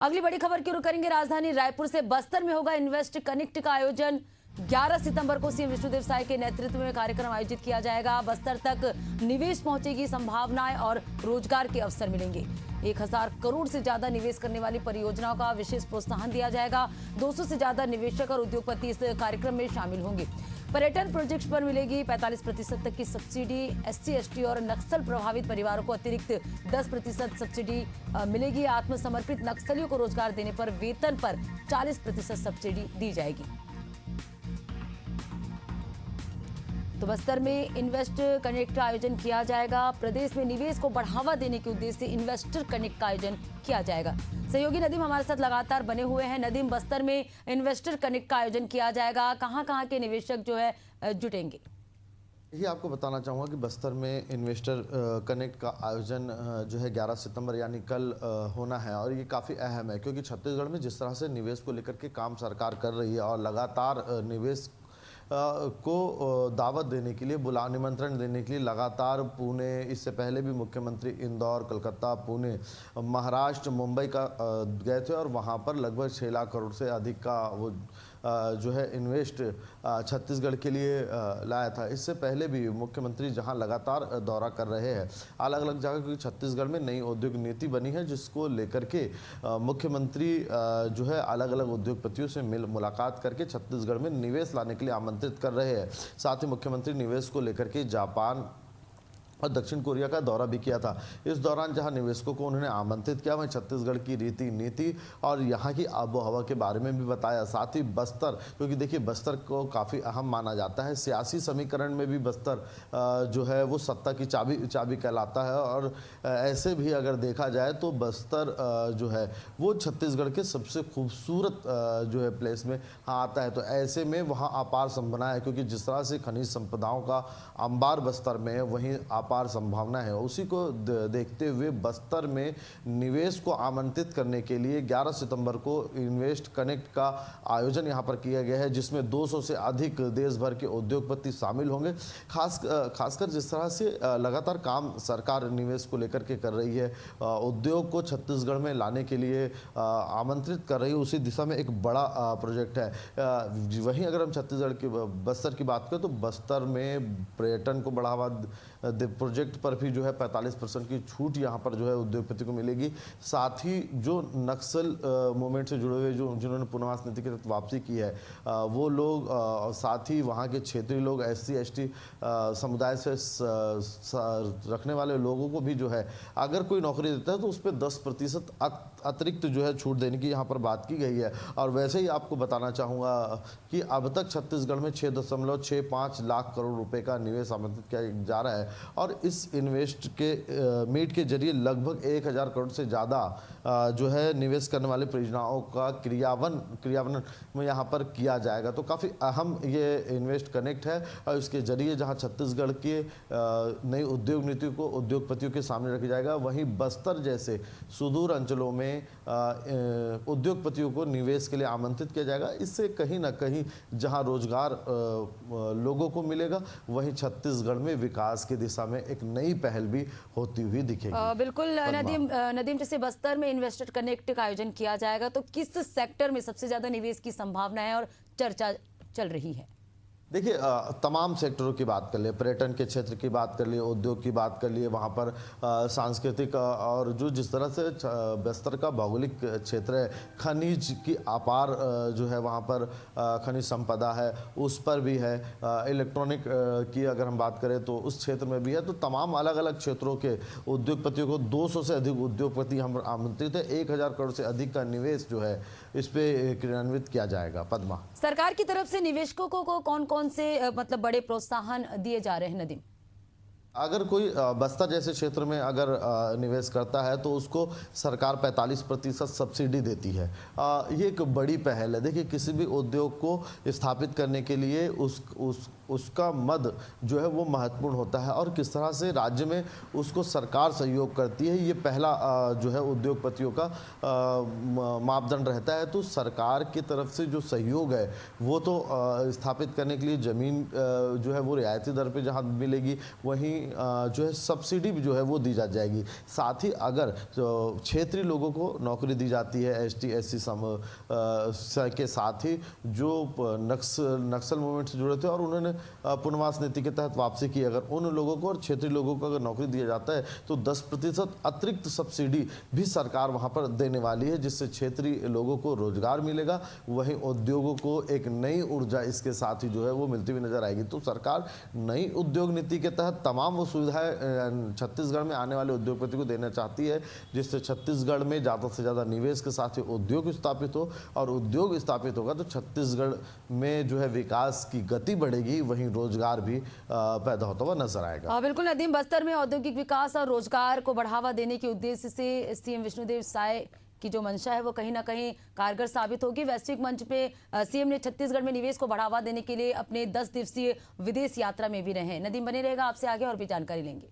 अगली बड़ी खबर की रुख करेंगे राजधानी रायपुर से। बस्तर में होगा इन्वेस्ट कनेक्ट का आयोजन। 11 सितंबर को सीएम विष्णुदेव साय के नेतृत्व में कार्यक्रम आयोजित किया जाएगा। बस्तर तक निवेश पहुंचेगी, संभावनाएं और रोजगार के अवसर मिलेंगे। 1000 करोड़ से ज्यादा निवेश करने वाली परियोजनाओं का विशेष प्रोत्साहन दिया जाएगा। 200 से ज्यादा निवेशक और उद्योगपति इस कार्यक्रम में शामिल होंगे। पर्यटन प्रोजेक्ट्स पर मिलेगी 45% तक की सब्सिडी। SC ST और नक्सल प्रभावित परिवारों को अतिरिक्त 10% सब्सिडी मिलेगी। आत्मसमर्पित नक्सलियों को रोजगार देने पर वेतन पर 40% सब्सिडी दी जाएगी। तो बस्तर में इन्वेस्ट कनेक्ट का आयोजन किया जाएगा। प्रदेश में निवेश को बढ़ावा देने के उद्देश्य से इन्वेस्टर कनेक्ट का आयोजन किया जाएगा। सहयोगी नदीम हमारे साथ लगातार बने हुए हैं। नदीम, बस्तर में इन्वेस्टर कनेक्ट का आयोजन किया जाएगा, कहां के निवेशक जो है जुटेंगे? ये आपको बताना चाहूँगा कि बस्तर में इन्वेस्टर कनेक्ट का आयोजन जो है 11 सितंबर यानी कल होना है और ये काफ़ी अहम है क्योंकि छत्तीसगढ़ में जिस तरह से निवेश को लेकर के काम सरकार कर रही है और लगातार निवेश को दावत देने के लिए निमंत्रण देने के लिए लगातार पुणे, इससे पहले भी मुख्यमंत्री इंदौर, कलकत्ता, पुणे, महाराष्ट्र, मुंबई का गए थे और वहाँ पर लगभग 6 लाख करोड़ से अधिक का वो जो है इन्वेस्ट छत्तीसगढ़ के लिए लाया था। इससे पहले भी मुख्यमंत्री जहां लगातार दौरा कर रहे हैं अलग अलग जगह, क्योंकि छत्तीसगढ़ में नई औद्योगिक नीति बनी है जिसको लेकर के मुख्यमंत्री जो है अलग अलग उद्योगपतियों से मुलाकात करके छत्तीसगढ़ में निवेश लाने के लिए आमंत्रित कर रहे हैं। साथ ही मुख्यमंत्री निवेश को लेकर के जापान और दक्षिण कोरिया का दौरा भी किया था। इस दौरान जहां निवेशकों को उन्होंने आमंत्रित किया, वहीं छत्तीसगढ़ की रीति नीति और यहाँ की आबो हवा के बारे में भी बताया। साथ ही बस्तर, क्योंकि देखिए बस्तर को काफ़ी अहम माना जाता है, सियासी समीकरण में भी बस्तर जो है वो सत्ता की चाबी कहलाता है और ऐसे भी अगर देखा जाए तो बस्तर जो है वो छत्तीसगढ़ के सबसे खूबसूरत जो है प्लेस में आता है। तो ऐसे में वहाँ अपार संभावना है, क्योंकि जिस तरह से खनिज संपदाओं का अंबार बस्तर में है, वहीं अपार संभावना है। उसी को देखते हुए बस्तर में निवेश को आमंत्रित करने के लिए 11 सितंबर को इन्वेस्ट कनेक्ट का आयोजन यहां पर किया गया है, जिसमें 200 से अधिक देश भर के उद्योगपति शामिल होंगे। खासकर जिस तरह से लगातार काम सरकार निवेश को लेकर के कर रही है, उद्योग को छत्तीसगढ़ में लाने के लिए आमंत्रित कर रही है, उसी दिशा में एक बड़ा प्रोजेक्ट है। वहीं अगर हम छत्तीसगढ़ की बस्तर की बात करें तो बस्तर में पर्यटन को बढ़ावा प्रोजेक्ट पर भी जो है 45% की छूट यहाँ पर जो है उद्योगपति को मिलेगी। साथ ही जो नक्सल मूवमेंट से जुड़े हुए जिन्होंने पुनर्वास नीति के तहत वापसी की है वो लोग, साथ ही वहाँ के क्षेत्रीय लोग, SC ST समुदाय से रखने वाले लोगों को भी जो है अगर कोई नौकरी देता है तो उस पर 10% अतिरिक्त जो है छूट देने की यहाँ पर बात की गई है। और वैसे ही आपको बताना चाहूँगा कि अब तक छत्तीसगढ़ में 6.65 लाख करोड़ रुपए का निवेश आमंत्रित किया जा रहा है और इस इन्वेस्ट के मीट के जरिए लगभग 1000 करोड़ से ज़्यादा जो है निवेश करने वाली परियोजनाओं का क्रियान्वयन में यहाँ पर किया जाएगा। तो काफ़ी अहम ये इन्वेस्ट कनेक्ट है और इसके जरिए जहाँ छत्तीसगढ़ के नई उद्योग नीति को उद्योगपतियों के सामने रखा जाएगा, वहीं बस्तर जैसे सुदूर अंचलों में उद्योगपतियों को निवेश के लिए आमंत्रित किया जाएगा। इससे कहीं ना कहीं जहाँ रोजगार लोगों को मिलेगा, वहीं छत्तीसगढ़ में विकास की दिशा में एक नई पहल भी होती हुई दिखेगी। बिल्कुल नदीम, जैसे बस्तर में इन्वेस्टर कनेक्ट का आयोजन किया जाएगा तो किस सेक्टर में सबसे ज्यादा निवेश की संभावना है और चर्चा चल रही है? देखिए तमाम सेक्टरों की बात कर लिए, पर्यटन के क्षेत्र की बात कर लिए, उद्योग की बात कर लिए, वहाँ पर सांस्कृतिक और जो जिस तरह से बस्तर का भौगोलिक क्षेत्र है, खनिज की अपार जो है वहाँ पर खनिज संपदा है, उस पर भी है। इलेक्ट्रॉनिक की अगर हम बात करें तो उस क्षेत्र में भी है। तो तमाम अलग अलग क्षेत्रों के उद्योगपतियों को 200 से अधिक उद्योगपति हम आमंत्रित है। 1000 करोड़ से अधिक का निवेश जो है इस पे क्रियान्वित किया जाएगा। पद्मा, सरकार की तरफ से निवेशकों को कौन कौन से मतलब बड़े प्रोत्साहन दिए जा रहे हैं नदीम? अगर कोई बस्तर जैसे क्षेत्र में अगर निवेश करता है तो उसको सरकार 45% सब्सिडी देती है। ये एक बड़ी पहल है। देखिए किसी भी उद्योग को स्थापित करने के लिए उसका मद जो है वो महत्वपूर्ण होता है और किस तरह से राज्य में उसको सरकार सहयोग करती है, ये पहला जो है उद्योगपतियों का मापदंड रहता है। तो सरकार की तरफ से जो सहयोग है वो तो स्थापित करने के लिए ज़मीन जो है वो रियायती दर पे जहाँ मिलेगी, वहीं जो है सब्सिडी भी जो है वो दी जा जाएगी। साथ ही अगर क्षेत्रीय लोगों को नौकरी दी जाती है, ST SC के साथ ही जो नक्सल मूवमेंट से जुड़े थे और उन्होंने पुनर्वास नीति के तहत वापसी की, अगर उन लोगों को और क्षेत्रीय लोगों को अगर नौकरी दिया जाता है तो 10% अतिरिक्त सब्सिडी भी सरकार वहां पर देने वाली है, जिससे क्षेत्रीय लोगों को रोजगार मिलेगा, वहीं उद्योगों को एक नई ऊर्जा इसके साथ ही जो है वो मिलती हुई नजर आएगी। तो सरकार नई उद्योग नीति के तहत तमाम वो सुविधाएं छत्तीसगढ़ में आने वाले उद्योगपति को देना चाहती है, जिससे छत्तीसगढ़ में ज़्यादा से ज़्यादा निवेश के साथ ही उद्योग स्थापित हो, और उद्योग स्थापित होगा तो छत्तीसगढ़ में जो है विकास की गति बढ़ेगी, वहीं रोजगार भी पैदा होता हुआ नजर आएगा। बिल्कुल नदीम, बस्तर में औद्योगिक विकास और रोजगार को बढ़ावा देने के उद्देश्य से सीएम विष्णुदेव साय की जो मंशा है वो कहीं ना कहीं कारगर साबित होगी। वैश्विक मंच पे सीएम ने छत्तीसगढ़ में निवेश को बढ़ावा देने के लिए अपने 10 दिवसीय विदेश यात्रा में भी रहे। नदीम बने रहेगा, आपसे आगे और भी जानकारी लेंगे।